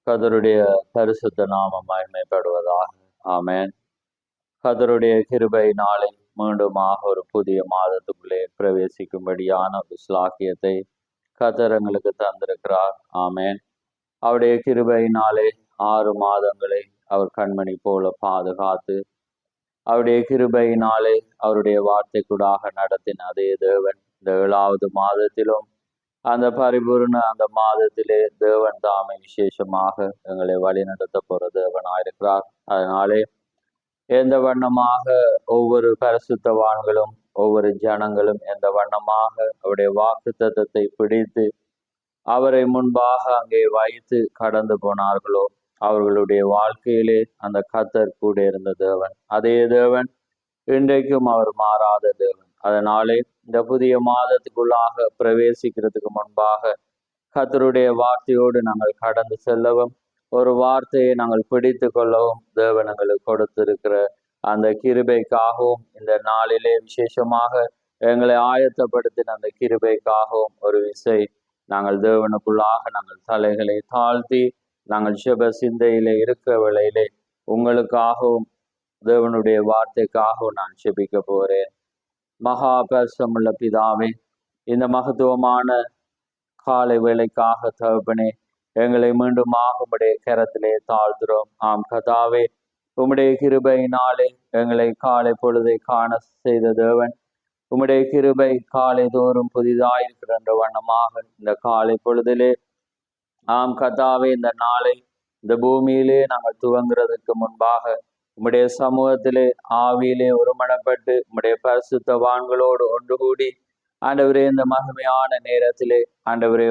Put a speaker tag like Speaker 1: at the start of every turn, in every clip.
Speaker 1: கர்த்தருடைய பரிசுத்த நாமம் மகிமைப்படுவதாக. ஆமென். கர்த்தருடைய கிருபை நாளை மீண்டுமாக ஒரு புதிய மாதத்துக்குள்ளே பிரவேசிக்கும்படியான ஒரு ஸ்லாக்கியத்தை கர்த்தர் எங்களுக்கு தந்திருக்கிறார். ஆமென். அவருடைய கிருபையினாலே 6 மாதங்களை அவர் கண்மணி போல பாதுகாத்து, அவருடைய கிருபையினாலே அவருடைய வார்த்தைக்கூடாக நடத்தின அதே தேவன் இந்த 7வது மாதத்திலும் அந்த பரிபூர்ண அந்த மாதத்திலே தேவன் தாமே விசேஷமாக எங்களை வழிநடத்த போற தேவனாயிருக்கிறார். அதனாலே எந்த வண்ணமாக ஒவ்வொரு பரிசுத்தவான்களும் ஒவ்வொரு ஜனங்களும் எந்த வண்ணமாக அவருடைய வாக்குத்தத்தத்தை பிடித்து அவரை முன்பாக அங்கே வைத்து கடந்து போனார்களோ, அவர்களுடைய வாழ்க்கையிலே அந்த கர்த்தர் கூட இருந்த தேவன், அதே தேவன் இன்றைக்கும் அவர் மாறாத தேவன். அதனாலே இந்த புதிய மாதத்துக்குள்ளாக பிரவேசிக்கிறதுக்கு முன்பாக கர்த்தருடைய வார்த்தையோடு நாங்கள் கடந்து செல்லவும், ஒரு வார்த்தையை நாங்கள் பிடித்து கொள்ளவும் தேவன் எங்களுக்கு கொடுத்திருக்கிற அந்த கிருபைக்காகவும், இந்த நாளிலே விசேஷமாக எங்களை ஆயத்தப்படுத்தின அந்த கிருபைக்காகவும் ஒரு விசை நாங்கள் தேவனுக்குள்ளாக நாங்கள் தலைகளை தாழ்த்தி நாங்கள் சுப சிந்தையிலே இருக்கிற வேளையிலே உங்களுக்காகவும் தேவனுடைய வார்த்தைக்காகவும் நான் செபிக்க போறேன். மகா பரிசுத்தமுள்ள பிதாவே, இந்த மகத்துவமான காலை வேளைக்காக தகப்பனே, எங்களை மீண்டுமாக உம்முடைய கரத்திலே தாழ்த்துறோம். ஆம் கர்த்தாவே, உம்முடைய கிருபையினாலே எங்களை காலை பொழுதை காண செய்த தேவன், உம்முடைய கிருபை காலை தோறும் புதிதாயிருக்கிற வண்ணமாக இந்த காலை பொழுதிலே ஆம் கர்த்தாவே, இந்த நாளை இந்த பூமியிலே நாங்கள் துவங்குறதுக்கு முன்பாக உம்முடைய சமூகத்திலே ஆவியிலே ஒருமனப்பட்டு உம்முடைய பரிசுத்தவான்களோடு ஒன்று கூடி ஆண்டவரே இந்த மகிமையான நேரத்திலே ஆண்டவரே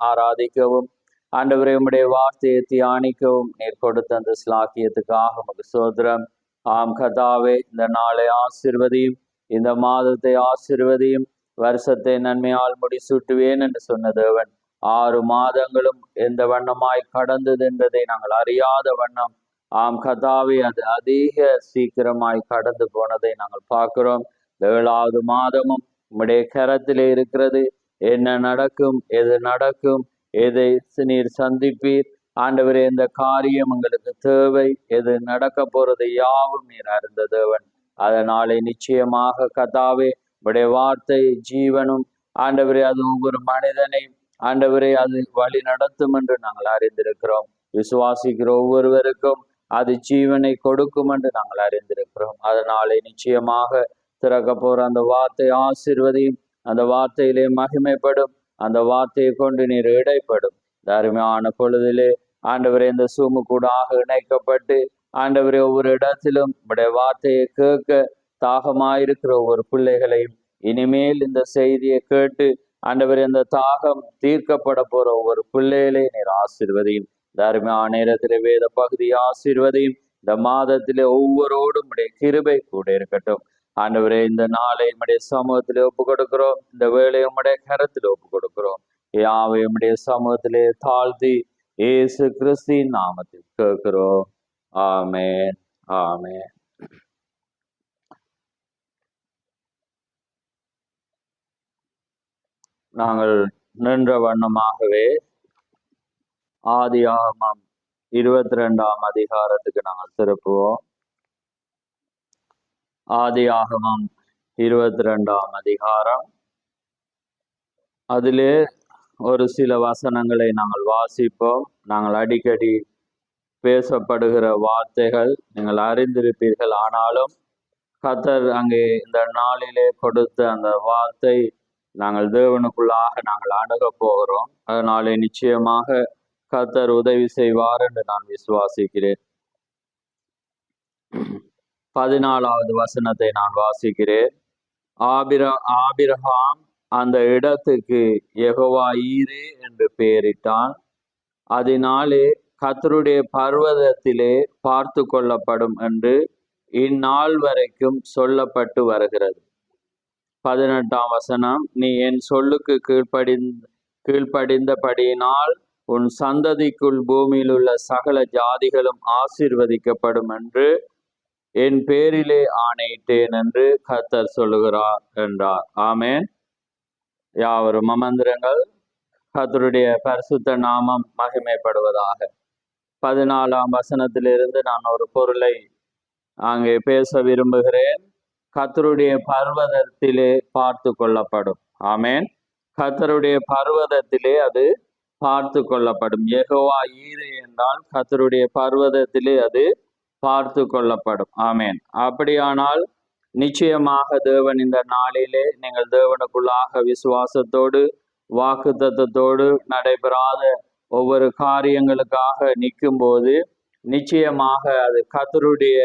Speaker 1: ஆராதிக்கவும், ஆண்டவரே உம்முடைய வார்த்தையை தியானிக்கவும் நீர் கொடுத்த அந்த ஸ்லாக்கியத்துக்காக உமக்கு ஸ்தோத்திரம். ஆம் கர்த்தாவே, இந்த நாளை ஆசீர்வதியும், இந்த மாதத்தை ஆசீர்வதியும், வருஷத்தை நன்மையால் முடிசூட்டுவேன் என்று சொன்ன தேவன் 6 மாதங்களும் எந்த வண்ணமாய் கடந்தது என்பதை நாங்கள் அறியாத வண்ணம் ஆம் கர்த்தாவே அது அதிக சீக்கிரமாய் கடந்து போனதை நாங்கள் பார்க்கிறோம். 7வது மாதமும் உம்முடைய கரத்திலே இருக்கிறது. என்ன நடக்கும், எது நடக்கும், எதை நீர் சந்திப்பீர் ஆண்டவரே, இந்த காரியம் எங்களுக்கு தேவை, எது நடக்க போறது யாவும் நீர் அறிந்த தேவன். அதனாலே நிச்சயமாக கர்த்தாவே உம்முடைய வார்த்தை ஜீவனும் ஆண்டவரே, அது ஒவ்வொரு மனிதனையும் ஆண்டவரே அது வழி நடத்தும் என்று நாங்கள் அறிந்திருக்கிறோம். விசுவாசிக்கிற ஒவ்வொருவருக்கும் அது ஜீவனை கொடுக்கும் என்று நாங்கள் அறிந்திருக்கிறோம். அதனாலே நிச்சயமாக திறக்க போற அந்த வார்த்தை ஆசீர்வதியும், அந்த வார்த்தையிலே மகிமைப்படும், அந்த வார்த்தையை கொண்டு நீர் இடைப்படும். அருமையான பொழுதிலே ஆண்டவரே இந்த சூமு கூடாக இணைக்கப்பட்டு ஆண்டவரே ஒவ்வொரு இடத்திலும் உடைய வார்த்தையை கேட்க தாகமாயிருக்கிற ஒவ்வொரு பிள்ளைகளையும் இனிமேல் இந்த செய்தியை கேட்டு ஆண்டவரே இந்த தாகம் தீர்க்கப்பட போற ஒவ்வொரு பிள்ளைகளை நீர் ஆசீர்வதியும். அருமையான நேரத்திலே வேத பகுதி ஆசீர்வதியும். இந்த மாதத்திலே ஒவ்வொருவரோடும் உடைய கிருபை கூட இருக்கட்டும். ஆண்டவரே இந்த நாளை உம்முடைய சமூகத்திலே ஒப்பு கொடுக்கிறோம். இந்த வேலையை உம்முடைய கரத்திலே ஒப்பு கொடுக்கிறோம். யாவை உம்முடைய சமூகத்திலே தாழ்த்தி இயேசு கிறிஸ்துவின் நாமத்தில் கேட்கிறோம். ஆமென், ஆமென். நாங்கள் நின்ற வண்ணமாகவே ஆதியாகமம் 22ஆம் அதிகாரத்துக்கு நாங்கள் திருப்புவோம். ஆதியாகமம் 22ஆம் அதிகாரம், அதிலே ஒரு சில வசனங்களை நாங்கள் வாசிப்போம். நாங்கள் அடிக்கடி பேசப்படுகிற வார்த்தைகள் நீங்கள் அறிந்திருப்பீர்கள். ஆனாலும் கர்த்தர் அங்கே இந்த நாளிலே கொடுத்த அந்த வார்த்தை நாங்கள் தேவனுக்குள்ளாக நாங்கள் அணுக போகிறோம். அதனாலே நிச்சயமாக கர்த்தர் உதவி செய்வார் என்று நான் விசுவாசிக்கிறேன். 14வது வசனத்தை நான் வாசிக்கிறேன். ஆபிரகாம் அந்த இடத்துக்கு யெகோவா ஈரே என்று பெயரிட்டான். அதனாலே கர்த்தருடைய பர்வதத்திலே பார்த்து கொள்ளப்படும் என்று இந்நாள் வரைக்கும் சொல்லப்பட்டு வருகிறது. 18ஆம் வசனம், நீ என் சொல்லுக்கு கீழ்ப்படிந்தபடியினால் உன் சந்ததிக்குள் பூமியில் உள்ள சகல ஜாதிகளும் ஆசீர்வதிக்கப்படும் என்று என் பேரிலே ஆணையிட்டேன் என்று கர்த்தர் சொல்லுகிறார் என்றார். ஆமென். யாவரும் அமர்ந்திருங்கள். கர்த்தருடைய பரிசுத்த நாமம் மகிமைப்படுவதாக. 14ஆம் வசனத்திலிருந்து நான் ஒரு பொருளை அங்கே பேச விரும்புகிறேன். கர்த்தருடைய பர்வதத்திலே பார்த்து கொள்ளப்படும். ஆமேன். கர்த்தருடைய பர்வதத்திலே அது பார்த்து கொள்ளப்படும். யெகோவா ஈரே என்றால் கர்த்தருடைய பர்வதத்திலே அது பார்த்து கொள்ளப்படும். ஆமேன். அப்படியானால் நிச்சயமாக தேவன் இந்த நாளிலே நீங்கள் தேவனுக்குள்ளாக விசுவாசத்தோடு வாக்குத்தத்தத்தோடு நடைபெறாத ஒவ்வொரு காரியங்களுக்காக நிற்கும் போது நிச்சயமாக அது கர்த்தருடைய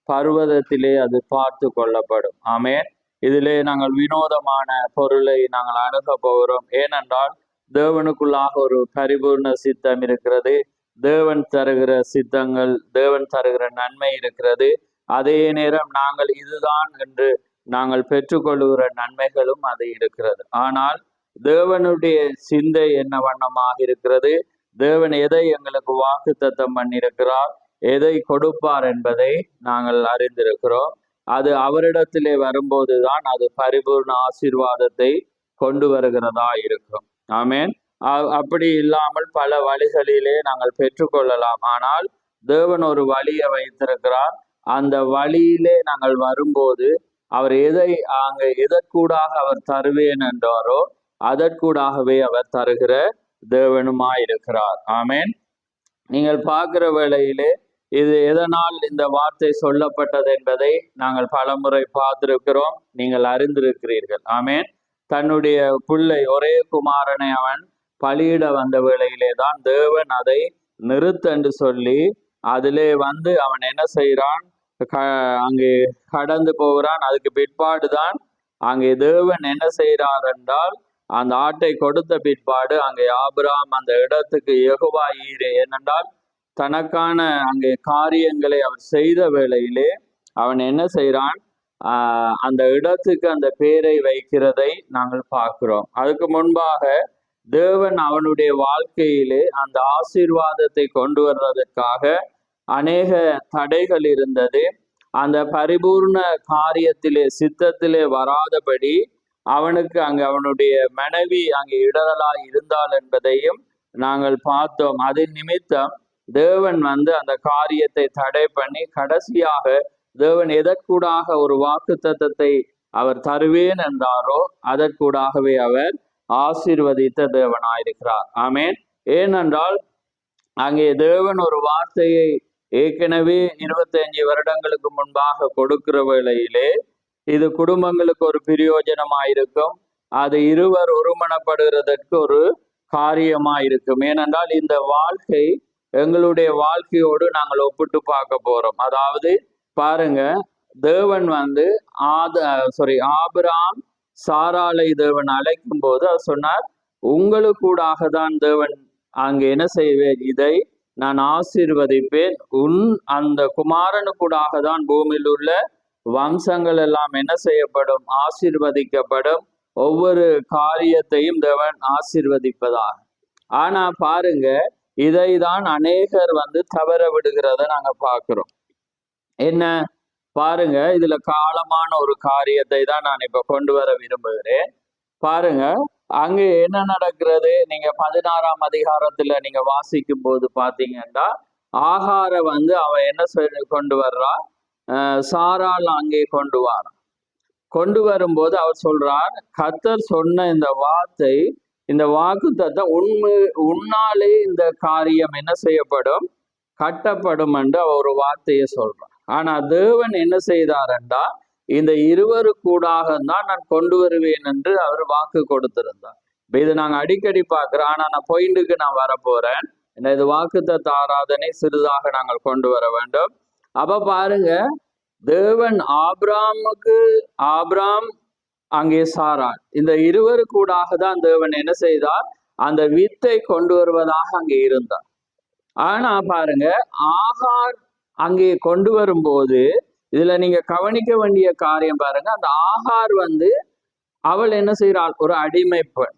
Speaker 1: பர்வதத்திலே அது பார்த்து கொள்ளப்படும். ஆமேன். இதிலே நாங்கள் வினோதமான பொருளை நாங்கள் அணுக போகிறோம். ஏனென்றால் தேவனுக்குள்ளாக ஒரு பரிபூர்ண சித்தம் இருக்கிறது. தேவன் தருகிற சித்தங்கள், தேவன் தருகிற நன்மை இருக்கிறது. அதே நேரம் நாங்கள் இதுதான் என்று நாங்கள் பெற்றுக்கொள்ளுகிற நன்மைகளும் அது இருக்கிறது. ஆனால் தேவனுடைய சிந்தை என்ன வண்ணமாக இருக்கிறது, தேவன் எதை எங்களுக்கு வாக்குத்தத்தம் பண்ணியிருக்கிறார், எதை கொடுப்பார் என்பதை நாங்கள் அறிந்திருக்கிறோம். அது அவரிடத்திலே வரும்போதுதான் அது பரிபூர்ண ஆசீர்வாதத்தை கொண்டு வருகிறதா இருக்கும். ஆமேன். அப்படி இல்லாமல் பல வழிகளிலே நாங்கள் பெற்றுக்கொள்ளலாம். ஆனால் தேவன் ஒரு வழியை வைத்திருக்கிறார். அந்த வழியிலே நாங்கள் வரும்போது அவர் எதற்கூடாக அவர் தருவேன் என்றாரோ அதற்கூடாகவே அவர் தருகிற தேவனுமாயிருக்கிறார். ஆமேன். நீங்கள் பார்க்கிற வேளையிலே இது எதனால் இந்த வார்த்தை சொல்லப்பட்டது என்பதை நாங்கள் பலமுறை பார்த்திருக்கிறோம், நீங்கள் அறிந்திருக்கிறீர்கள். ஆமேன். தன்னுடைய பிள்ளை ஒரே குமாரனை அவன் பலியிட வந்த வேளையிலே தான் தேவன் அதை நிறுத்தென்று சொல்லி அதிலே அவன் என்ன செய்கிறான், அங்கே கடந்து போகிறான். அதுக்கு பிற்பாடுதான் அங்கே தேவன் என்ன செய்கிறார் என்றால் அந்த ஆட்டை கொடுத்த பிற்பாடு அங்கே ஆபிரகாம் அந்த இடத்துக்கு யெகோவா ஈரே, ஏனென்றால் தனக்கான அங்கே காரியங்களை அவர் செய்த வேளையிலே அவன் என்ன செய்கிறான், அந்த இடத்துக்கு அந்த பேரை வைக்கிறதை நாங்கள் பார்க்கிறோம். அதுக்கு முன்பாக தேவன் அவனுடைய வாழ்க்கையிலே அந்த ஆசீர்வாதத்தை கொண்டு வர்றதற்காக அநேக தடைகள் இருந்தது. அந்த பரிபூர்ண காரியத்திலே சித்தத்திலே வராதபடி அவனுக்கு அவனுடைய மனைவி அங்கே இடரலாய் இருந்தாள் என்பதையும் நாங்கள் பார்த்தோம். அதன் நிமித்தம் தேவன் அந்த காரியத்தை தடை பண்ணி கடைசியாக தேவன் எதற்கூடாக ஒரு வாக்குத்தத்தத்தை அவர் தருவேன் என்றாரோ அதற்கூடாகவே அவர் ஆசீர்வதித்த தேவனாயிருக்கிறார். ஆமேன். ஏனென்றால் அங்கே தேவன் ஒரு வார்த்தையை ஏற்கனவே 25 வருடங்களுக்கு முன்பாக கொடுக்கிற வேளையிலே இது குடும்பங்களுக்கு ஒரு பிரயோஜனமாயிருக்கும், அது இருவர் ஒருமனப்படுகிறதற்கு ஒரு காரியமாயிருக்கும். ஏனென்றால் இந்த வாழ்க்கை எங்களுடைய வாழ்க்கையோடு நாங்கள் ஒப்பிட்டு பார்க்க போறோம். அதாவது பாருங்க, தேவன் ஆபிரகாம் சாராளை தேவன் அழைக்கும் போது அவர் சொன்னார், உங்களுக்கூடாக தான் தேவன் அங்கே என்ன செய்வேன், இதை நான் ஆசீர்வதிப்பேன், அந்த குமாரனுக்கூடாக தான் பூமியில் உள்ள வம்சங்கள் எல்லாம் என்ன செய்யப்படும், ஆசீர்வதிக்கப்படும், ஒவ்வொரு காரியத்தையும் தேவன் ஆசீர்வதிப்பதாக. ஆனா பாருங்க, இதை தான் அநேகர் தவற விடுகிறத நாங்க பார்க்கிறோம். என்ன பாருங்க, இதுல காலமான ஒரு காரியத்தை தான் நான் இப்ப கொண்டு வர விரும்புகிறேன். பாருங்க, அங்க என்ன நடக்கிறது, நீங்க 16ஆம் அதிகாரத்துல நீங்க வாசிக்கும் போது பாத்தீங்கன்னா ஆகார அவன் என்ன கொண்டு வர்றா, சாரால் அங்கே கொண்டு வரும்போது அவர் சொல்றார், கர்த்தர் சொன்ன இந்த வார்த்தை, இந்த வாக்குத்தத்தம் உன்னாலே இந்த காரியம் என்ன செய்யப்படும், கட்டப்படும் என்று அவர் ஒரு வார்த்தையை சொல்றார். ஆனா தேவன் என்ன செய்தார் என்றால் இந்த இருவருக்கூடாக தான் நான் கொண்டு வருவேன் என்று அவர் வாக்கு கொடுத்திருந்தார். இது நாங்க அடிக்கடி பார்க்கிறோம். ஆனா நான் பாயிண்ட்டுக்கு நான் வரப்போறேன். இது வாக்குத்தத்த ஆராதனை சிறிதாக நாங்கள் கொண்டு வர வேண்டும். அப்ப பாருங்க, தேவன் ஆபிராம் அங்கே சாராள், இந்த இருவருக்கூடாக தான் தேவன் என்ன செய்தார், அந்த வித்தை கொண்டு வருவதாக அங்கே இருந்தார். ஆனா பாருங்க, ஆகார் அங்கே கொண்டு வரும்போது இதுல நீங்க கவனிக்க வேண்டிய காரியம் பாருங்க, அந்த ஆகார் அவள் என்ன செய்கிறாள், ஒரு அடிமை பெண்.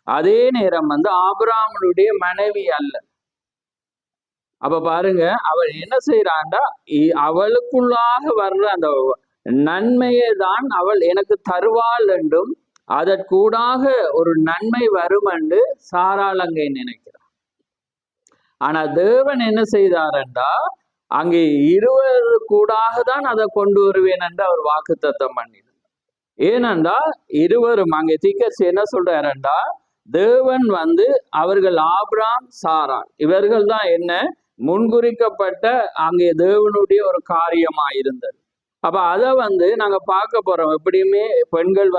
Speaker 1: அதே நேரம் ஆபிரகாமுடைய மனைவி அல்ல. அப்ப பாருங்க, அவள் என்ன செய்யறாண்டா, அவளுக்குள்ளாக வர்ற அந்த நன்மையை தான் அவள் எனக்கு தருவாள் என்றும் அதற்கூடாக ஒரு நன்மை வரும் என்று சாராள் அங்கே நினைக்கிறார். ஆனா தேவன் என்ன செய்தாரண்டா அங்கே இருவர் கூடாக தான் அதை கொண்டு வருவேன் என்று அவர் வாக்குத்தத்தம் பண்ணினார். ஏனென்றா இருவரும் அங்கே தீக்கர்ஸ் என்ன சொல்றாருண்டா தேவன் அவர்கள் ஆபிராம் சாராள் இவர்கள் தான் என்ன முன்குறிக்கப்பட்ட அங்கே தேவனுடைய ஒரு காரியமா இருந்தது. அப்ப அதை நாங்க பார்க்க போறோம். எப்படியுமே பெண்கள்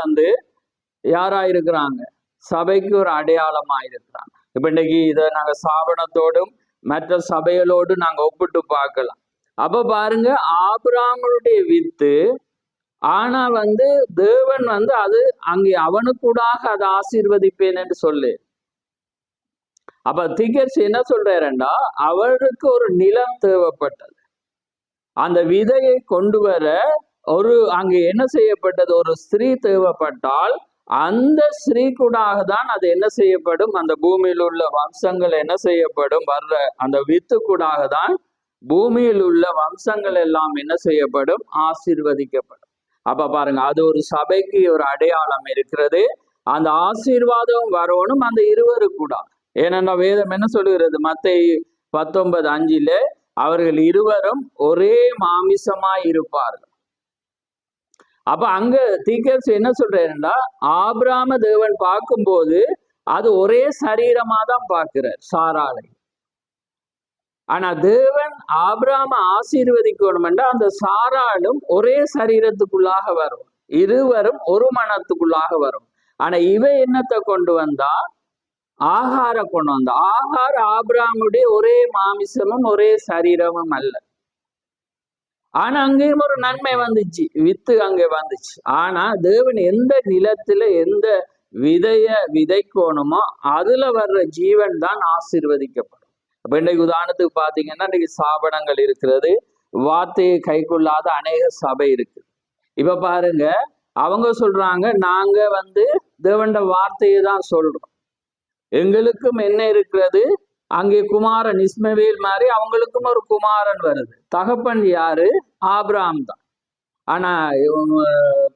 Speaker 1: யாரா இருக்கிறாங்க, சபைக்கு ஒரு அடையாளமா இருக்கிறாங்க. இப்ப இன்னைக்கு இதை நாங்க ஸ்தாபனத்தோடும் மற்ற சபைகளோடு நாங்க ஒப்பிட்டு பார்க்கலாம். அப்ப பாருங்க, ஆபிராமனுடைய வித்து, ஆனா தேவன் அது அங்கே அவனுக்கூடாக அதை ஆசீர்வதிப்பேன் என்று சொல்லு. அப்ப தீக்கர்ஸ் என்ன சொல்றாருன்னா அவருக்கு ஒரு நிலம் தேவைப்பட்டது. அந்த விதையை கொண்டு வர அங்கே என்ன செய்யப்பட்டது, ஒரு ஸ்திரீ தேவைப்பட்டால் அந்த ஸ்திரீ கூடாக தான் அது என்ன செய்யப்படும், அந்த பூமியில் உள்ள வம்சங்கள் என்ன செய்யப்படும், வர்ற அந்த வித்து கூடாக தான் பூமியில் உள்ள வம்சங்கள் எல்லாம் என்ன செய்யப்படும், ஆசீர்வதிக்கப்படும். அப்ப பாருங்க, அது ஒரு சபைக்கு ஒரு அடையாளம் இருக்கிறது. அந்த ஆசீர்வாதம் வரணும் அந்த இருவரு கூட. ஏனென்னா வேதம் என்ன சொல்லுகிறது, மத்தேயு 19:5 அவர்கள் இருவரும் ஒரே மாமிசமாய் இருப்பார்கள். அப்ப அங்க தீக்கர்ஸ் என்ன சொல்றேன்னா ஆபிராம தேவன் பார்க்கும்போது அது ஒரே சரீரமா தான் பார்க்கிறார் சாராளை. ஆனா தேவன் ஆபிராம ஆசீர்வதிக்கணும் என்றால் அந்த சாராளும் ஒரே சரீரத்துக்குள்ளாக வரும், இருவரும் ஒரு மனத்துக்குள்ளாக வரும். ஆனா இவ என்னத்தை கொண்டு வந்தா, ஆகார கொண்டு வந்தா. ஆகார் ஆபிராமுடைய ஒரே மாமிசமும் ஒரே சரீரமும் அல்ல. ஆனா அங்கேயும் ஒரு நன்மை வந்துச்சு, வித்து அங்கே வந்துச்சு. ஆனா தேவன் எந்த நிலத்துல எந்த விதைய விதைக்கணுமோ அதுல வர்ற ஜீவன் தான் ஆசீர்வதிக்கப்படும். அப்ப இன்னைக்கு உதாரணத்துக்கு பாத்தீங்கன்னா இன்னைக்கு ஸ்தாபனங்கள் இருக்கிறது, வார்த்தையை கைக்குள்ளாத அநேக சபை இருக்கு. இப்ப பாருங்க, அவங்க சொல்றாங்க நாங்க தேவண்ட வார்த்தையை தான் சொல்றோம், எங்களுக்கும் என்ன இருக்கிறது, அங்கே குமாரன் இஸ்மவேல் மாதிரி அவங்களுக்கும் ஒரு குமாரன் வருது. தகப்பன் யாரு, ஆபிராம் தான். ஆனா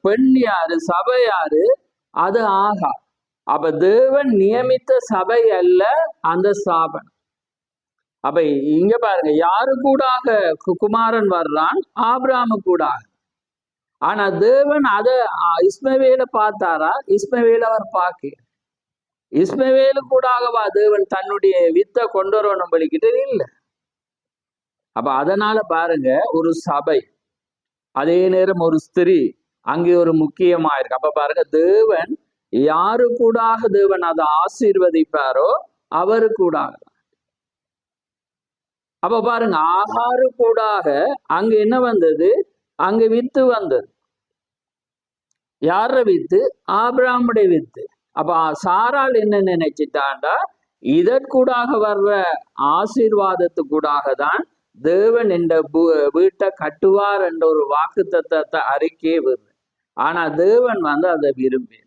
Speaker 1: பெண் யாரு, சபை யாரு, அது ஆகார். அப்ப தேவன் நியமித்த சபை அல்ல அந்த ஸ்தாபனம். அப்ப இங்க பாருங்க, யாரு கூடாக குமாரன் வர்றான், ஆபிராமு கூடாக. ஆனா தேவன் இஸ்மவேல பார்த்தாரா, இஸ்மவேல் அவர் பார்க்க. இஸ்மவேலு கூடாகவா தேவன் தன்னுடைய வித்தை கொண்டு வரணும் பலிக்கிட்டு இல்லை. அப்ப அதனால பாருங்க, ஒரு சபை அதே நேரம் ஒரு ஸ்திரீ அங்கே ஒரு முக்கியமா இருக்கு. அப்ப பாருங்க, தேவன் யாரு கூடாக தேவன் அதை ஆசீர்வதிப்பாரோ அவரு கூடாக. அப்ப பாருங்க, ஆகாரு கூடாக அங்க என்ன வந்தது, அங்க வித்து வந்தது. யார வித்து, ஆபிராமுடைய வித்து. அப்ப சாரால் என்ன நினைச்சிட்டாண்டா, இதற்கூடாக வர்ற ஆசீர்வாதத்துக்கூடாக தான் தேவன் இந்த வீட்டை கட்டுவார் என்ற ஒரு வாக்குத்தத்தத்தை அறிக்கையே வருது. ஆனா தேவன் அதை விரும்பல.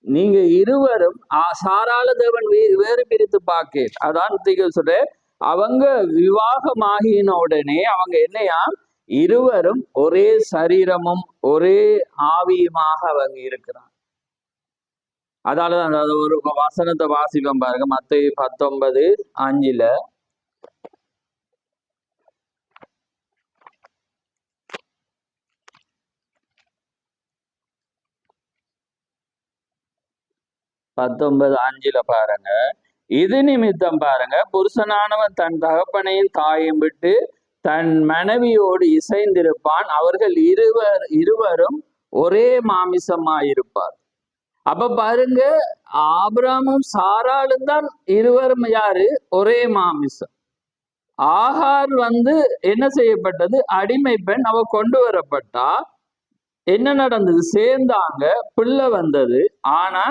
Speaker 1: நீங்க இருவரும் சாரால தேவன் வேறு பிரித்து பார்க்க. அதான் சொல்ற, அவங்க விவாகமாகின உடனே அவங்க என்னையா, இருவரும் ஒரே சரீரமும் ஒரே ஆவியுமாக அவங்க இருக்கிறாங்க. அதாலதான் ஒரு வசனத்தை வாசிப்போம் பாருங்க, மத்தேயு 19:5. பாருங்க, இது நிமித்தம் பாருங்க, புருஷனானவன் தன் தகப்பனையும் தாயும் விட்டு தன் மனைவியோடு இசைந்திருப்பான், அவர்கள் இருவரும் ஒரே மாமிசமாயிருப்பார். அப்ப பாருங்க, ஆபிராமும் சாராளும் தான் இருவரும் யாரு, ஒரே மாமிசம். ஆகார் என்ன செய்யப்பட்டது, அடிமை பெண், அவ கொண்டு வரப்பட்டா. என்ன நடந்தது, சேர்ந்தாங்க, பிள்ளை வந்தது. ஆனா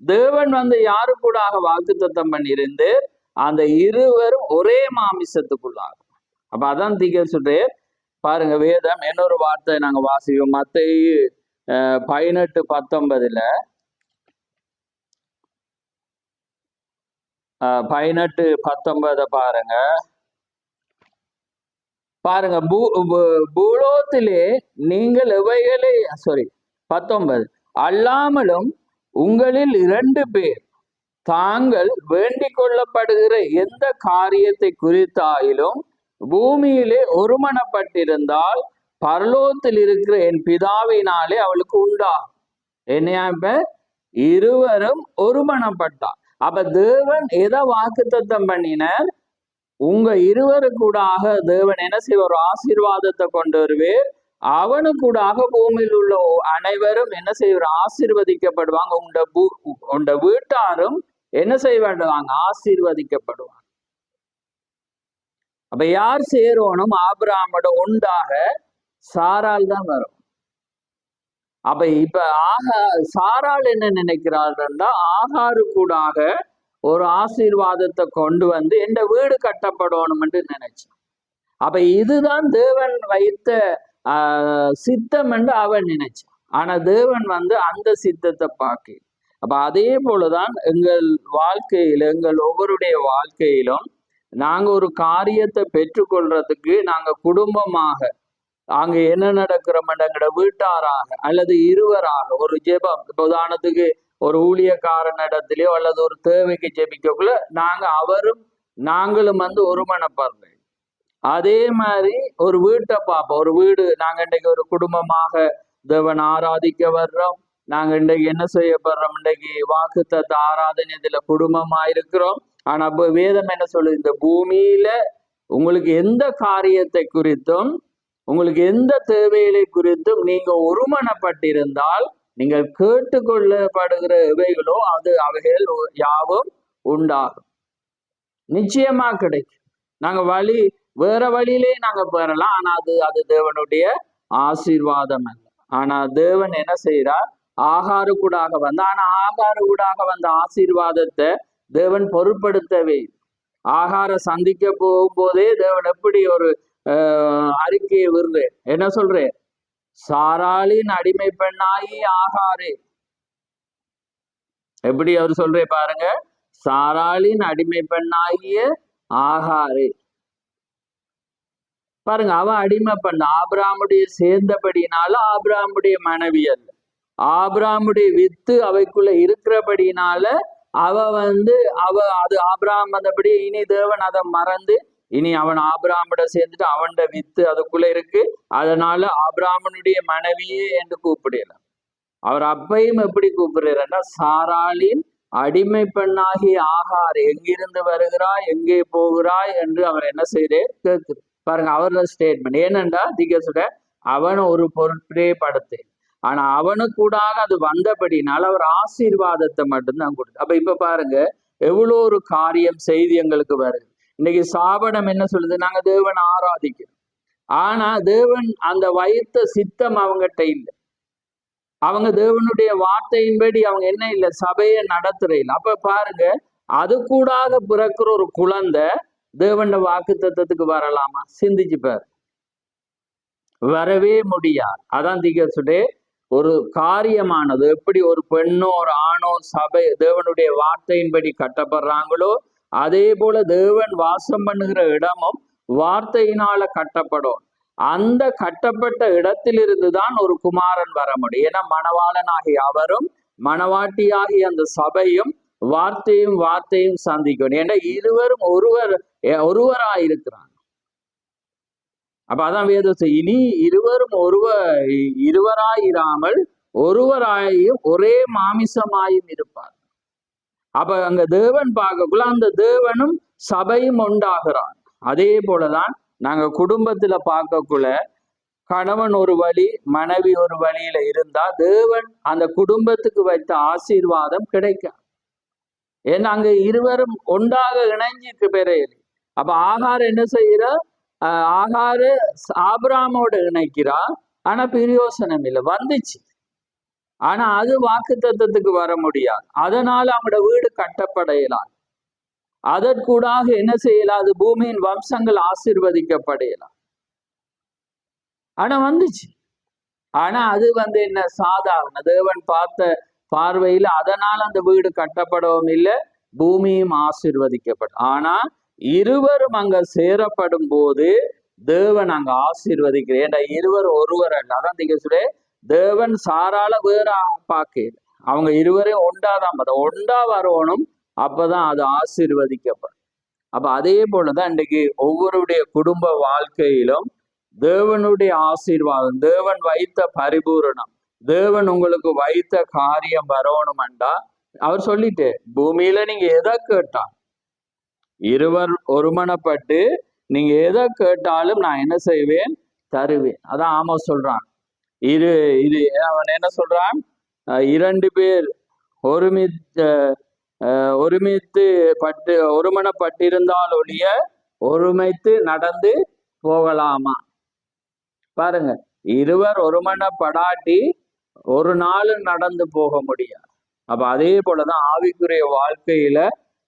Speaker 1: தேவன் யாரு கூடாக வாக்குத்தத்தம் பண்ணியிருந்து அந்த இருவரும் ஒரே மாமிசத்துக்குள்ளாக. அப்ப அதான் தீக்கர் சொல்றேன் பாருங்க, வேதம் இன்னொரு வார்த்தை நாங்க வாசிப்போம். மத்தேயு 18:19 18:19 பாருங்க. பாருங்க, பூலோகத்திலே நீங்கள் எவைகளை 19 அல்லாமலும் உங்களில் 2 பேர் தாங்கள் வேண்டிக் கொள்ளப்படுகிற எந்த காரியத்தை குறித்தாயிலும் பூமியிலே ஒருமனப்பட்டிருந்தால் பரலோகத்தில் இருக்கிற என் பிதாவினாலே அவளுக்கு உண்டாகும். என்னையா இப்ப இருவரும் ஒருமனப்பட்டார். அப்ப தேவன் எதை வாக்குத்தத்தம் பண்ணினார்? உங்க இருவரு கூடாக தேவன் என்ன செய்வார்? ஒரு ஆசீர்வாதத்தை கொண்டு வருவேர். அவனுக்கூடாக பூமியில் உள்ள அனைவரும் என்ன செய்வார்? ஆசீர்வதிக்கப்படுவாங்க. உண்ட வீட்டாரும் என்ன செய்வாங்க? ஆசீர்வதிக்கப்படுவாங்க. அப்ப யார் சேரணும்? ஆபிரகாமோட உண்டாக சாரால் தான் வரும். அப்ப இப்ப சாரால் என்ன நினைக்கிறாள்னா, ஆகாரு கூடாக ஒரு ஆசீர்வாதத்தை கொண்டு வந்து எந்த வீடு கட்டப்படணும் என்று நினைச்சான். அப்ப இதுதான் தேவன் வைத்த சித்தம் என்று அவன் நினைச்சான். ஆனா தேவன் அந்த சித்தத்தை பார்க்க. அப்ப அதே போலதான் எங்கள் வாழ்க்கையில, எங்கள் ஒவ்வொருடைய வாழ்க்கையிலும் நாங்க ஒரு காரியத்தை பெற்றுக்கொள்றதுக்கு நாங்க குடும்பமாக அங்க என்ன நடக்கிறோம், எங்களோட வீட்டாராக அல்லது இருவராக ஒரு ஜெபம், உதாரணத்துக்கு ஒரு ஊழியக்காரன் இடத்துலயோ அல்லது ஒரு தேவைக்கு ஜெபிக்கக்குள்ள நாங்களும் ஒருமனப்படுறோம். அதே மாதிரி ஒரு வீட்டை பார்ப்போம். ஒரு வீடு, நாங்க இன்றைக்கு ஒரு குடும்பமாக தேவன் ஆராதிக்க வர்றோம். நாங்க இன்றைக்கு என்ன செய்யப்படுறோம்? இன்றைக்கு வாக்குத்தத்த ஆராதனை இதுல குடும்பமா இருக்கிறோம். ஆனா வேதம் என்ன சொல்லுது? இந்த பூமியில உங்களுக்கு எந்த காரியத்தை குறித்தும், உங்களுக்கு எந்த தேவைகளை குறித்தும் நீங்க ஒருமனப்பட்டிருந்தால் நீங்கள் கேட்டுக்கொள்ளப்படுகிற இவைகளோ அவைகள் யாவும் உண்டாகும். நிச்சயமா கிடைக்கும். நாங்க வேற வழியிலே நாங்க பெறலாம். ஆனா அது தேவனுடைய ஆசீர்வாதம் அல்ல. ஆனா தேவன் என்ன செய்யறார்? ஆகாரு கூடாக ஆனா ஆகாரு கூடாக ஆசீர்வாதத்தை தேவன் பொருட்படுத்தவே. ஆகார சந்திக்க போகும்போதே தேவன் எப்படி ஒரு அறிக்கையை விடுற, என்ன சொல்ற? சாராளின் அடிமை பெண்ணாகி ஆகாரே. எப்படி அவர் சொல்ற பாருங்க, சாராளின் அடிமை பெண்ணாகிய ஆகாரே. பாருங்க, அவ அடிமை பெண். ஆபிரகாமுடைய சேர்ந்தபடினால ஆபிரகாமுடைய மனைவி அல்ல. ஆபிரகாமுடைய வித்து அவைக்குள்ள இருக்கிறபடினால அவ அது ஆபிரகாம் வந்தபடி இனி தேவன் அதை மறந்து இனி அவன் ஆபிரகாமிட சேர்ந்துட்டு அவன் வித்து அதுக்குள்ள இருக்கு. அதனால ஆபிரகாமனுடைய மனைவியே என்று கூப்பிடல. அவர் அப்பையும் எப்படி கூப்பிடுறாருன்னா, சாராளின் அடிமை பெண்ணாகி ஆகார் எங்கிருந்து வருகிறாய், எங்கே போகிறாய் என்று அவர் என்ன செய்யறாரு கேட்குது. பாருங்க அவரோட ஸ்டேட்மெண்ட். ஏனென்றா திகசுட அவன் ஒரு பொருட்பே படுத்து, ஆனா அவனுக்கூடாக அது வந்தபடினால அவர் ஆசீர்வாதத்தை மட்டும்தான் கொடுத்து. அப்ப இப்ப பாருங்க எவ்வளோ ஒரு காரியம் செய்தி எங்களுக்கு வருது. இன்னைக்கு சாபனம் என்ன சொல்லுது? நாங்க தேவன் ஆராதிக்கிறோம். ஆனா தேவன் அந்த வைத்த சித்தம் அவங்ககிட்ட இல்லை. அவங்க தேவனுடைய வார்த்தையின்படி அவங்க என்ன இல்லை, சபையை நடத்துற இல்லை. அப்ப பாருங்க, அது கூடாக பிறக்கிற ஒரு குழந்தை தேவன் வாக்கு தத்துவத்துக்கு வரலாமா? சிந்திச்சு பாரு, வரவே முடியாது. அதான் திகசுடே ஒரு காரியமானது எப்படி ஒரு பெண்ணோ ஒரு ஆணோ சபை தேவனுடைய வார்த்தையின்படி கட்டப்படுறாங்களோ, அதே போல தேவன் வாசம் பண்ணுகிற இடமும் வார்த்தையினால கட்டப்படும். அந்த கட்டப்பட்ட இடத்திலிருந்து தான் ஒரு குமாரன் வர முடியும். ஏன்னா மணவாளனாகிய அவரும் மணவாட்டியாகிய அந்த சபையும் வார்த்தையும் சந்திக்கணும். ஏன்னா இருவரும் ஒருவராயிருக்கிறாங்க. அப்ப அதான் வேதத்தை, இனி இருவரும் இருவராயிராமல் ஒருவராயும் ஒரே மாமிசமாயும் இருப்பார். அப்ப அங்க தேவன் பார்க்கக்குள்ள அந்த தேவனும் சபையும் உண்டாகிறான். அதே போலதான் நாங்க குடும்பத்துல பார்க்கக்குள்ள கணவன் ஒரு வழி, மனைவி ஒரு வழியில இருந்தா தேவன் அந்த குடும்பத்துக்கு வைத்த ஆசீர்வாதம் கிடைக்கும். ஏன்னா அங்க இருவரும் ஒன்றாக இணைஞ்சிட்டு பெறையில. அப்ப ஆகார் என்ன செய்யற? ஆகாரு ஆபிரகாமோட இணைக்கிறா. ஆனா பிரயோசனம் இல்லை, வந்துச்சு. ஆனா அது வாக்கு தத்துவத்துக்கு வர முடியாது. அதனால அவங்களோட வீடு கட்டப்படையலாம். அதற்கூடாக என்ன செய்யலாம்? அது பூமியின் வம்சங்கள் ஆசீர்வதிக்கப்படையலாம். ஆனா வந்துச்சு. ஆனா அது என்ன சாதாரண தேவன் பார்த்த பார்வையில் அதனால அந்த வீடு கட்டப்படவும் இல்லை, பூமியும் ஆசீர்வதிக்கப்படும். ஆனா இருவரும் அங்க சேரப்படும் போது தேவன் அங்க ஆசீர்வதிக்கிறேன். ஏன்னா இருவர் ஒருவர் அல்ல. அதான் திகசுடே தேவன் சாரால வேற பார்க்க, அவங்க இருவரையும் ஒண்டாதான் ஒண்டா வரணும். அப்பதான் அது ஆசீர்வதிக்கப்படும். அப்ப அதே போலதான் இன்றைக்கு ஒவ்வொருடைய குடும்ப வாழ்க்கையிலும் தேவனுடைய ஆசீர்வாதம், தேவன் வைத்த பரிபூரணம், தேவன் உங்களுக்கு வைத்த காரியம் வரணும்டா அவர் சொல்லிட்டு, பூமியில நீங்க எதை கேட்டா இருவர் ஒருமனப்பட்டு நீங்க எதை கேட்டாலும் நான் என்ன செய்வேன், தருவேன். அதான் ஆமோஸ் சொல்றான். இது இது அவன் என்ன சொல்றான், 2 பேர் ஒருமித்து ஒருமனப்பட்டிருந்தால் ஒழிய ஒருமைத்து நடந்து போகலாமா? பாருங்க, இருவர் ஒருமனப்படாட்டி ஒரு நாளும் நடந்து போக முடியாது. அப்ப அதே போலதான் ஆவிக்குரிய வாழ்க்கையில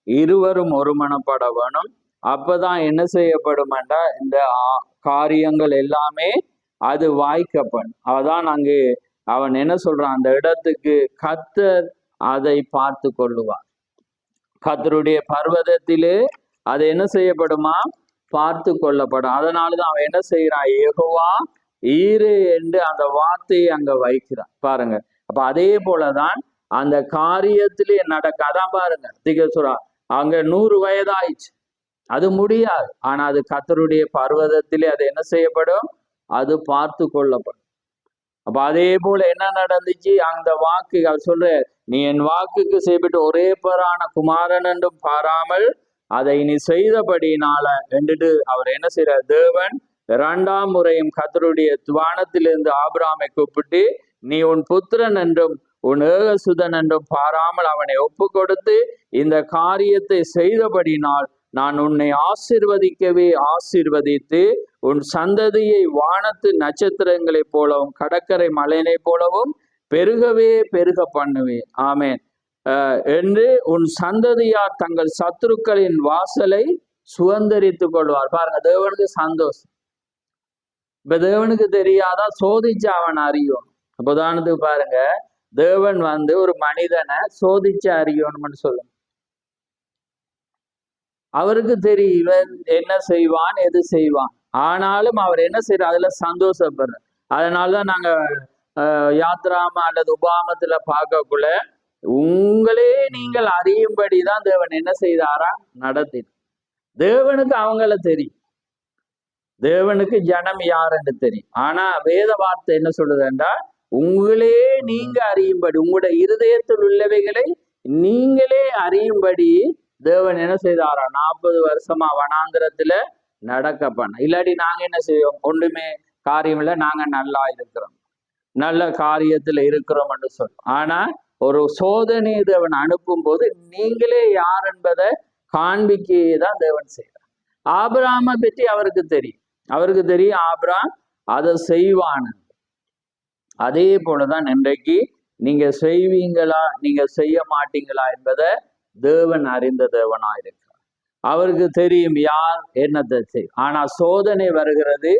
Speaker 1: இருவரும் ஒருமனப்பட வேணும். அப்பதான் என்ன செய்யப்படும்டா, இந்த காரியங்கள் எல்லாமே அது வாய்க்கப்படும். அதான் அங்கே அவன் என்ன சொல்றான், அந்த இடத்துக்கு கர்த்தர் அதை பார்த்து கொள்ளுவார். கர்த்தருடைய பர்வதத்திலே அது என்ன செய்யப்படுமா, பார்த்து கொள்ளப்படும். அதனாலதான் அவன் என்ன செய்யறான், யெகோவா ஈரே என்று அந்த வார்த்தையை அங்க வைக்கிறான். பாருங்க, அப்ப அதே போலதான் அந்த காரியத்திலே நடக்க. அதான் பாருங்க, திகசுரா அங்க 100 வயதாயிடுச்சு, அது முடியாது. ஆனா அது கர்த்தருடைய பர்வதத்திலே அது என்ன செய்யப்படும், அது பார்த்து கொள்ளப்படும். அப்ப அதே போல என்ன நடந்துச்சு, அந்த வாக்கு அவர் சொல்ற, நீ என் வாக்குக்கு செய்யப்பட்டு ஒரே பேரான குமாரன் என்றும் பாராமல் அதை நீ செய்தபடினால என்றுட்டு அவர் என்ன செய்யற, தேவன் 2ஆம் முறையும் கர்த்தருடைய துவானத்திலிருந்து ஆபிரகாமை கூப்பிட்டு, நீ உன் புத்திரன் என்றும் உன் ஏகசுதன் என்றும் பாராமல் அவனை ஒப்பு கொடுத்து இந்த காரியத்தை செய்தபடினால் நான் உன்னை ஆசீர்வதிக்கவே ஆசீர்வதித்து உன் சந்ததியை வானத்து நட்சத்திரங்களைப் போலவும் கடற்கரை மலையினை போலவும் பெருகவே பெருக பண்ணுவேன். ஆமேன். என்று உன் சந்ததியார் தங்கள் சத்துருக்களின் வாசலை சுதந்தரித்துக் கொள்வார். பாருங்க, தேவனுக்கு சந்தோஷம். இப்ப தேவனுக்கு தெரியாதா, சோதிச்சு அவன் அறியும். உதாரணத்துக்கு பாருங்க, தேவன் ஒரு மனிதனை சோதிச்சு அறியணும்னு சொல்லுங்க. அவருக்கு தெரியும் இவன் என்ன செய்வான், எது செய்வான். ஆனாலும் அவர் என்ன செய்யறார், அதுல சந்தோஷப்படுற. அதனாலதான் நாங்க யாத்ராமா அல்லது உபாமத்துல பார்க்கக்குள்ள உங்களே நீங்கள் அறியும்படிதான் தேவன் என்ன செய்தாரா, நடத்தி. தேவனுக்கு அவங்கள தெரியும், தேவனுக்கு ஜனம் யாருன்னு தெரியும். ஆனா வேத வார்த்தை என்ன சொல்லுதுன்றா, உங்களே நீங்க அறியும்படி, உங்களுடைய இருதயத்தில் உள்ளவைகளை நீங்களே அறியும்படி தேவன் என்ன செய்தாரா, 40 வருஷமா வனாந்திரத்துல நடக்க பண்ண. இல்லாட்டி நாங்க என்ன செய்வோம், ஒன்றுமே காரியம் இல்லை, நாங்க நல்லா இருக்கிறோம், நல்ல காரியத்துல இருக்கிறோம் என்று சொல்றோம். ஆனா ஒரு சோதனை தேவன் அனுப்பும் போது நீங்களே யார் என்பதை காண்பிக்கதான் தேவன் செய்யறார். ஆபிரகாமை பற்றி அவருக்கு தெரியும், ஆபிரகாம் அதை செய்வான். அதே போலதான் இன்றைக்கு நீங்க செய்வீங்களா, நீங்க செய்ய மாட்டீங்களா என்பதை தேவன் அறிந்த தேவனாயிருக்கிறார். அவருக்கு தெரியும் யார் என்னத்தை செய்யும். ஆனா சோதனை வருகிறது,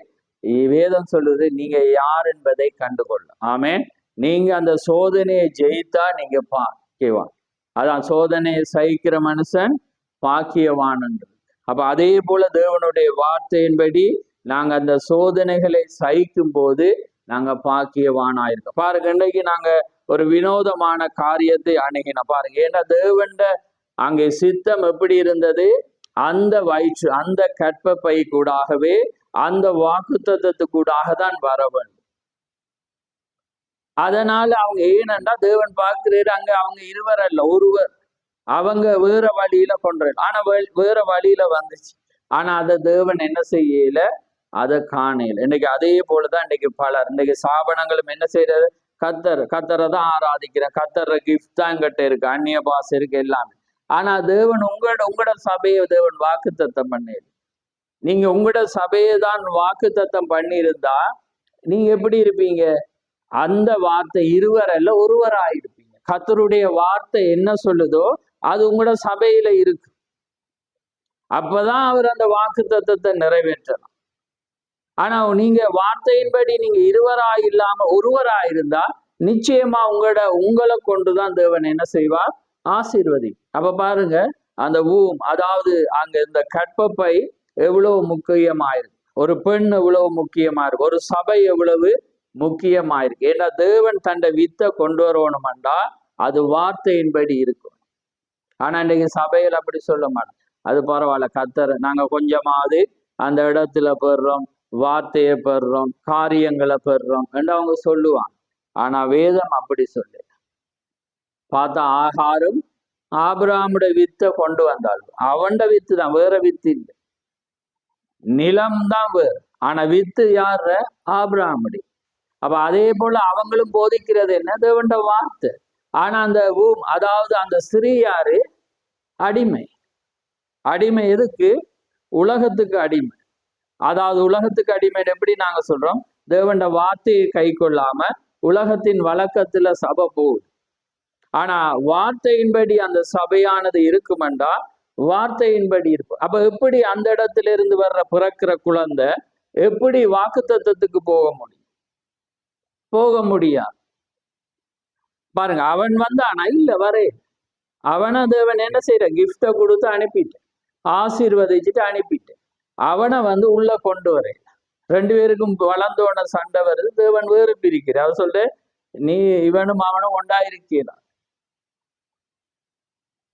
Speaker 1: வேதம் சொல்லுது, நீங்க யார் என்பதை கண்டுகொள்ள. ஆமேன். நீங்க அந்த சோதனையை ஜெயித்தா நீங்க பாக்கியவான். அதான் சோதனையை சகிக்கிற மனுஷன் பாக்கியவான் என்று. அப்ப அதே போல தேவனுடைய வார்த்தையின்படி நாங்க அந்த சோதனைகளை சகிக்கும் போது நாங்க பாக்கியவானாயிருக்கோம். பாருங்க, இன்றைக்கு நாங்க ஒரு வினோதமான காரியத்தை அணுகின பாருங்க. ஏன்னா தேவண்ட அங்கே சித்தம் எப்படி இருந்தது, அந்த வயிற்று அந்த கற்பப்பை கூடாகவே அந்த வாக்குத்தத்தத்துக்கூடாக தான் வர வேண்டும். அதனால அவங்க ஏனென்றா தேவன் பார்க்கிறாரு, அங்க அவங்க இருவர் அல்ல ஒருவர், அவங்க வேற வழியில கொண்டு, ஆனா வேற வழியில வந்துச்சு. ஆனா அதை தேவன் என்ன செய்யல, அதை காணல. இன்னைக்கு அதே போலதான் இன்னைக்கு பலர், இன்னைக்கு சாபனங்களும் என்ன செய்யறது, கத்தரை தான் ஆராதிக்கிறேன், கத்தர கிஃப்ட் தான் என்கிட்ட இருக்கு, அந்நிய பாசம் இருக்கு, எல்லாமே. ஆனா தேவன் உங்களோட சபையை தேவன் வாக்கு தத்தம் பண்ணல. நீங்க உங்களோட சபையை தான் வாக்கு தத்தம் பண்ணியிருந்தா நீங்க எப்படி இருப்பீங்க, அந்த வார்த்தை இருவர் அல்ல ஒருவராயிருப்பீங்க. கர்த்தருடைய வார்த்தை என்ன சொல்லுதோ அது உங்களோட சபையில இருக்கு. அப்பதான் அவர் அந்த வாக்கு தத்தத்தை நிறைவேற்றலாம். ஆனா நீங்க வார்த்தையின்படி நீங்க இருவராய் இல்லாம ஒருவராயிருந்தா நிச்சயமா உங்களை கொண்டுதான் தேவன் என்ன செய்வார், ஆசீர்வதி. அப்ப பாருங்க, அந்த அதாவது அங்க இந்த கற்பப்பை எவ்வளவு முக்கியமாயிருக்கு, ஒரு பெண் எவ்வளவு முக்கியமா இருக்கு, ஒரு சபை எவ்வளவு முக்கியமாயிருக்கு. ஏன்னா தேவன் தன்னை வித்தை கொண்டு வரணும்டா அது வார்த்தையின்படி இருக்கும். ஆனா இன்றைக்கு சபையில் அப்படி சொல்ல மாட்டோம். அது பரவாயில்ல, கத்தர் நாங்க கொஞ்சமாவது அந்த இடத்துல பெறுறோம், வார்த்தையை பெறுறோம், காரியங்களை பெறுறோம் என்று அவங்க சொல்லுவாங்க. ஆனா வேதம் அப்படி சொல்லு. பார்த்தா ஆகாரும் ஆபிரகாமுடைய வித்தை கொண்டு வந்தாலும் அவன்ட வித்து தான், வேற வித்து இல்லை. நிலம் தான் வேறு, ஆனா வித்து யார? ஆபிரகாமுடைய. அப்ப அதே போல அவங்களும் போதிக்கிறது என்ன? தேவண்ட வார்த்தை. ஆனா அந்த அதாவது அந்த ஸ்திரீ யாரு? அடிமை. அடிமை எதுக்கு? உலகத்துக்கு அடிமை. அதாவது உலகத்துக்கு அடிமை எப்படி நாங்க சொல்றோம்? தேவண்ட வார்த்தையை கை கொள்ளாம உலகத்தின் வழக்கத்துல சபை போகுது. ஆனா வார்த்தையின்படி அந்த சபையானது இருக்குமெண்டா வார்த்தையின்படி இருக்கும். அப்ப எப்படி அந்த இடத்துல இருந்து வர்ற பிறக்கிற குழந்தை எப்படி வாக்குத்தத்தத்துக்கு போக முடியும்? போக முடியாது. பாருங்க, அவன் வந்தானா? இல்ல, வரே. அவனை தேவன் என்ன செய்யற? கிஃப்டை கொடுத்து அனுப்பிட்டேன், ஆசீர்வதிச்சுட்டு அனுப்பிட்டேன். அவனை உள்ள கொண்டு வர. 2 பேருக்கும் வளர்ந்தோன சண்டை வருது. தேவன் வேறு பிரிக்கிற. அவர் சொல்ற, நீ இவனும் அவனும் ஒண்டாயிருக்கிறான்.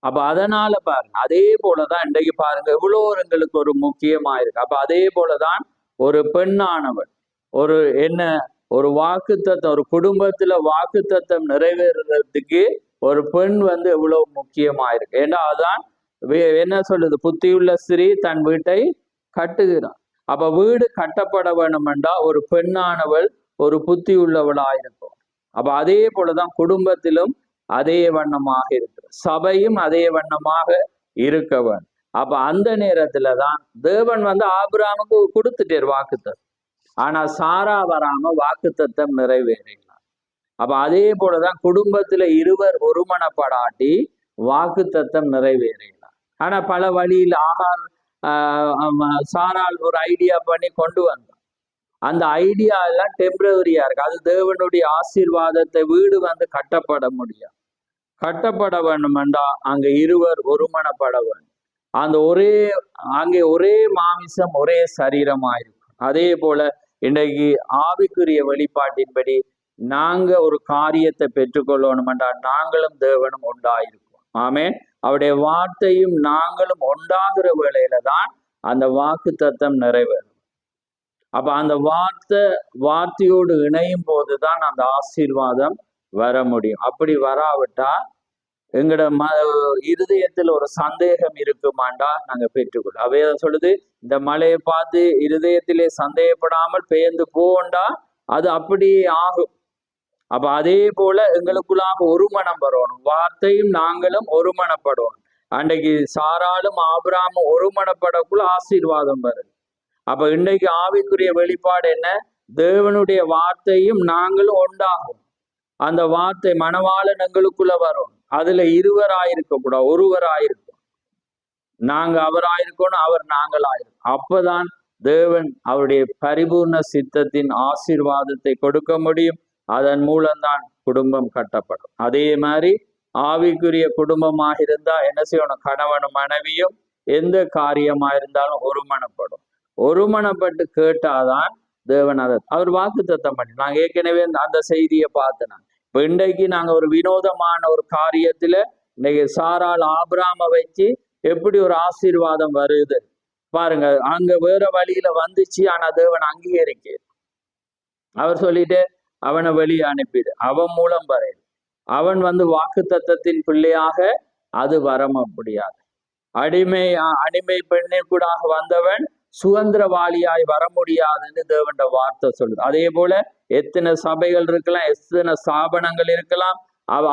Speaker 1: அப்ப அதனால பாருங்க, அதே போலதான் இன்றைக்கு பாருங்க எவ்வளவு எங்களுக்கு ஒரு முக்கியமா இருக்கு. அப்ப அதே போலதான் ஒரு பெண்ணானவன் ஒரு வாக்குத்தத்தம், ஒரு குடும்பத்துல வாக்குத்தத்தம் நிறைவேறதுக்கு ஒரு பெண் எவ்வளவு முக்கியமா இருக்கு. ஏன்னா அதான் என்ன சொல்லுது? புத்தியுள்ள ஸ்திரீ தன் வீட்டை கட்டுகிறான். அப்ப வீடு கட்டப்பட வேணுமெண்டா ஒரு பெண்ணானவள் ஒரு புத்தி உள்ளவளாயிருக்கும். அப்ப அதே போலதான் குடும்பத்திலும் அதே வண்ணமாக இருக்கு, சபையும் அதே வண்ணமாக இருக்கவன். அப்ப அந்த நேரத்துலதான் தேவன் ஆபிரகாமுக்கு கொடுத்துட்டார் வாக்குத்தத்தம். ஆனா சாரா வராம வாக்குத்தத்தம் நிறைவேறினார். அப்ப அதே போலதான் குடும்பத்துல இருவர் ஒருமனப்படாட்டி வாக்குத்தத்தம் நிறைவேறினார். ஆனா பல வழியில் சாரால் ஒரு ஐடியா பண்ணி கொண்டு வந்தார். அந்த ஐடியா எல்லாம் டெம்பரவரியா இருக்கு. அது தேவனுடைய ஆசீர்வாதத்தை வீடு கட்டப்பட முடியும். கட்டப்பட வேண்டுமெண்டா அங்க இருவர் ஒருமனப்பட வேண்டும். அங்கே ஒரே மாமிசம் ஒரே சரீரமாயிருக்கும். அதே போல இன்றைக்கு ஆவிக்குரிய வெளிப்பாட்டின்படி நாங்க ஒரு காரியத்தை பெற்றுக்கொள்ளணுமெண்டா நாங்களும் தேவனும் ஒன்றாயிருக்கும். ஆமே. அவருடைய வார்த்தையும் நாங்களும் ஒன்றாகிற வேளையில தான் அந்த வாக்கு தத்தம் நிறைவேறும். அப்ப அந்த வார்த்தையோடு இணையும் போதுதான் அந்த ஆசீர்வாதம் வர முடியும். அப்படி வராவிட்டா எங்கட இருதயத்தில் ஒரு சந்தேகம் இருக்குமாண்டா நாங்க பெற்றுக்கொள்ளும். அவைதான் சொல்லுது, இந்த மழையை பார்த்து இருதயத்திலே சந்தேகப்படாமல் பெயர்ந்து போண்டா அது அப்படியே ஆகும். அப்ப அதே போல எங்களுக்குள்ளாக ஒரு மனம் வரணும், வார்த்தையும் நாங்களும் ஒரு மனப்படணும். அன்றைக்கு சாராலும் ஆபிரகாமும் ஒரு மனப்படக்குள்ள ஆசீர்வாதம் வருது. அப்ப இன்றைக்கு ஆவிக்குரிய வெளிப்பாடு என்ன? தேவனுடைய வார்த்தையும் நாங்களும் ஒன்றாகும். அந்த வார்த்தை மணவாளன் எங்களுக்குள்ள வரும். அதுல இருவராயிருக்க கூடாது, ஒருவராயிருக்கும். நாங்க அவராயிருக்கணும், அவர் நாங்களாயிருக்கும். அப்பதான் தேவன் அவருடைய பரிபூர்ண சித்தத்தின் ஆசீர்வாதத்தை கொடுக்க முடியும். அதன் மூலம்தான் குடும்பம் கட்டப்படும். அதே மாதிரி ஆவிக்குரிய குடும்பமாக இருந்தா என்ன செய்யணும்? கணவனும் மனைவியும் எந்த காரியமா இருந்தாலும் ஒருமனப்படும். ஒருமனப்பட்டு கேட்டாதான் தேவன் அவர் வாக்கு தத்தம் பண்ணி. நாங்க ஏற்கனவே அந்த செய்தியை பார்த்தேன். இப்ப இன்றைக்கு நாங்க ஒரு வினோதமான ஒரு காரியத்துல இன்னைக்கு சாரால் ஆபிரகாமை வச்சு எப்படி ஒரு ஆசீர்வாதம் வருது பாருங்க. அங்க வேற வழியில வந்துச்சு, ஆனா தேவன் அங்கீகரிக்க. அவர் சொல்லிட்டு அவனை வெளியே அனுப்பிடு, அவன் மூலம் வர. அவன் வாக்கு தத்தத்தின் பிள்ளையாக அது வர முடியாது. அடிமை பெண்ணின் கூட வந்தவன் சுதந்திரவாளியாய் வர முடியாதுன்னு தேவண்ட வார்த்தை சொல்லுது. அதே போல எத்தனை சபைகள் இருக்கலாம், எத்தனை ஸ்தாபனங்கள் இருக்கலாம்.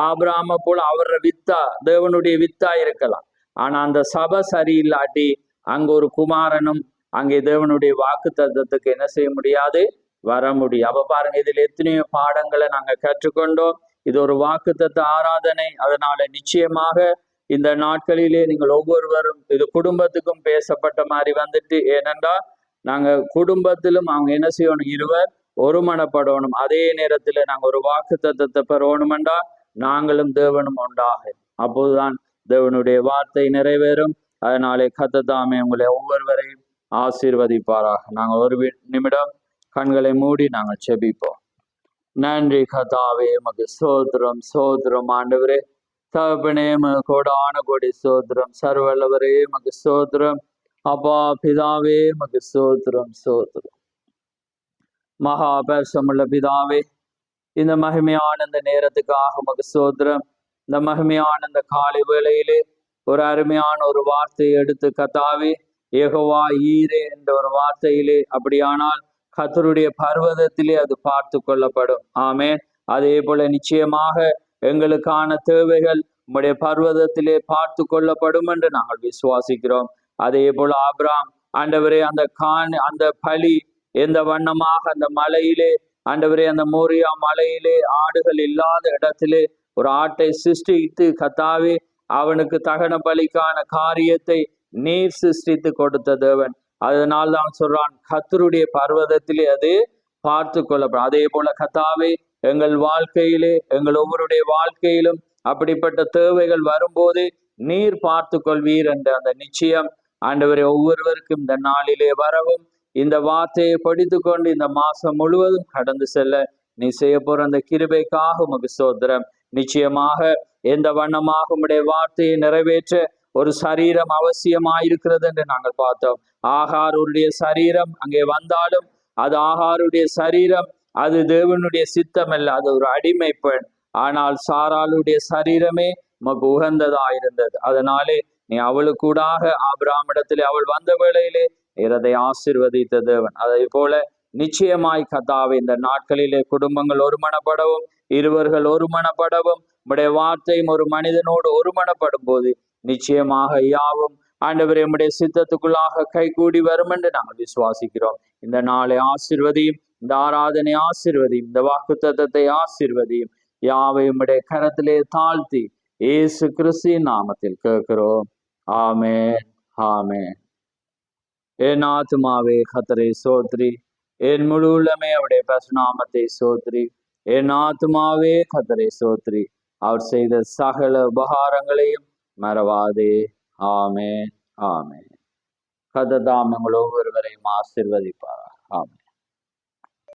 Speaker 1: ஆபிரகாமை போல அவர வித்தா, தேவனுடைய வித்தா இருக்கலாம். ஆனா அந்த சபை சரியில்லாட்டி அங்க ஒரு குமாரனும் அங்கே தேவனுடைய வாக்கு தத்தத்துக்கு என்ன செய்ய முடியாது? வர முடியும். அப்ப பாருங்க, இதுல எத்தனையோ பாடங்களை நாங்க கற்றுக்கொண்டோம். இது ஒரு வாக்கு தத்த ஆராதனை. அதனால நிச்சயமாக இந்த நாட்களிலே நீங்கள் ஒவ்வொருவரும் இது குடும்பத்துக்கும் பேசப்பட்ட மாதிரி வந்துட்டு, ஏனென்றால் நாங்க குடும்பத்திலும் அவங்க என்ன செய்யணும்? இருவர் ஒருமனப்படணும். அதே நேரத்துல நாங்க ஒரு வாக்கு தத்தத்தை பெறணுமெண்டா நாங்களும் தேவனும் உண்டாக. அப்போதுதான் தேவனுடைய வார்த்தை நிறைவேறும். அதனாலே கர்த்தர் உங்களை ஒவ்வொருவரையும் ஆசீர்வதிப்பாராக. நாங்கள் ஒரு நிமிடம் கண்களை மூடி நாங்கள் செபிப்போம். நன்றி கர்த்தாவே, உமக்கு ஸ்தோத்திரம், ஸ்தோத்திரம் ஆண்டவரே. தகப்பனே கோடான கோடி சோத்திரம். சர்வல்லவரே மகு சோத்திரம். அப்பா பிதாவே மகு சோத்திரம் சோத்திரம். மகா பரிசுத்தமுள்ள பிதாவே, இந்த மகிமையான இந்த நேரத்துக்காக மகு சோத்திரம். இந்த மகிமையான இந்த காலை வேளையிலே ஒரு அருமையான ஒரு வார்த்தையை எடுத்து கத்தாவே, யெகோவா ஈரே என்ற ஒரு வார்த்தையிலே, அப்படியானால் கர்த்தருடைய பர்வதத்திலே அது பார்த்து கொள்ளப்படும். ஆமென். அதே போல நிச்சயமாக எங்களுக்கான தேவைகள் உம்முடைய பர்வதத்திலே பார்த்து கொள்ளப்படும் என்று நாங்கள் விசுவாசிக்கிறோம். அதே போல ஆபிரகாம் ஆண்டவரே அந்த பலி எந்த வண்ணமாக அந்த மலையிலே ஆண்டவரே, அந்த மோரியா மலையிலே ஆடுகள் இல்லாத இடத்திலே ஒரு ஆட்டை சிருஷ்டித்து கத்தாவே அவனுக்கு தகன பலிக்கான காரியத்தை நீர் சிருஷ்டித்து கொடுத்த தேவன். அதனால் தான் சொல்றான், கர்த்தருடைய பர்வதத்திலே அது பார்த்து கொள்ளப்படும். அதே போல கத்தாவே எங்கள் வாழ்க்கையிலே, எங்கள் ஒவ்வொருடைய வாழ்க்கையிலும் அப்படிப்பட்ட தேவைகள் வரும்போது நீர் பார்த்து கொள்வீர் என்ற அந்த நிச்சயம் ஆண்டவரை ஒவ்வொருவருக்கும் இந்த நாளிலே வரவும், இந்த வார்த்தையை படித்து கொண்டு இந்த மாசம் முழுவதும் கடந்து செல்ல நீ செய்ய போற அந்த கிருபைக்காக உமக்கு ஸ்தோத்திரம். நிச்சயமாக எந்த வண்ணமாக உம்முடைய வார்த்தையை நிறைவேற்ற ஒரு சரீரம் அவசியமாயிருக்கிறது என்று நாங்கள் பார்த்தோம். ஆகாருடைய சரீரம் அங்கே வந்தாலும் அது ஆகாருடைய சரீரம், அது தேவனுடைய சித்தம் அல்ல, அது ஒரு அடிமை பெண். ஆனால் சாராளுடைய சரீரமே உமக்கு உகந்ததாயிருந்தது. அதனாலே நீ அவளுக்கூடாக ஆபிரகாமிடத்திலே அவள் வந்த வேளையிலே நீரதை ஆசீர்வதித்த தேவன். அதே போல நிச்சயமாய் கர்த்தாவே இந்த நாட்களிலே குடும்பங்கள் ஒருமனப்படவும், இருவர்கள் ஒருமனப்படவும், உம்முடைய வார்த்தையும் ஒரு மனிதனோடு ஒருமனப்படும் போது நிச்சயமாக யாவும் ஆண்டவரே உம்முடைய சித்தத்துக்குள்ளாக கைகூடி வரும் என்று நாங்கள் விசுவாசிக்கிறோம். இந்த நாளை ஆசீர்வதியும், இந்த ஆராதனை ஆசீர்வதியும், இந்த வாக்குத்தத்தத்தை ஆசீர்வதியும். யாவை உம்முடைய கரத்திலே தாழ்த்தி இயேசு கிறிஸ்துவின் நாமத்தில் கேட்கிறோம். ஆமென் ஆமென். என் ஆத்துமாவே கர்த்தரை சோத்ரி, என் முழு உள்ளமே அவருடைய பரிசுநாமத்தை சோத்ரி. என் ஆத்துமாவே கர்த்தரை சோத்ரி, அவர் செய்த சகல உபகாரங்களையும் மறவாதே. ஆமென் ஆமென். கர்த்தர் தாம் உங்கள் ஒவ்வொருவரையும் ஆசீர்வதிப்பார். ஆமென்.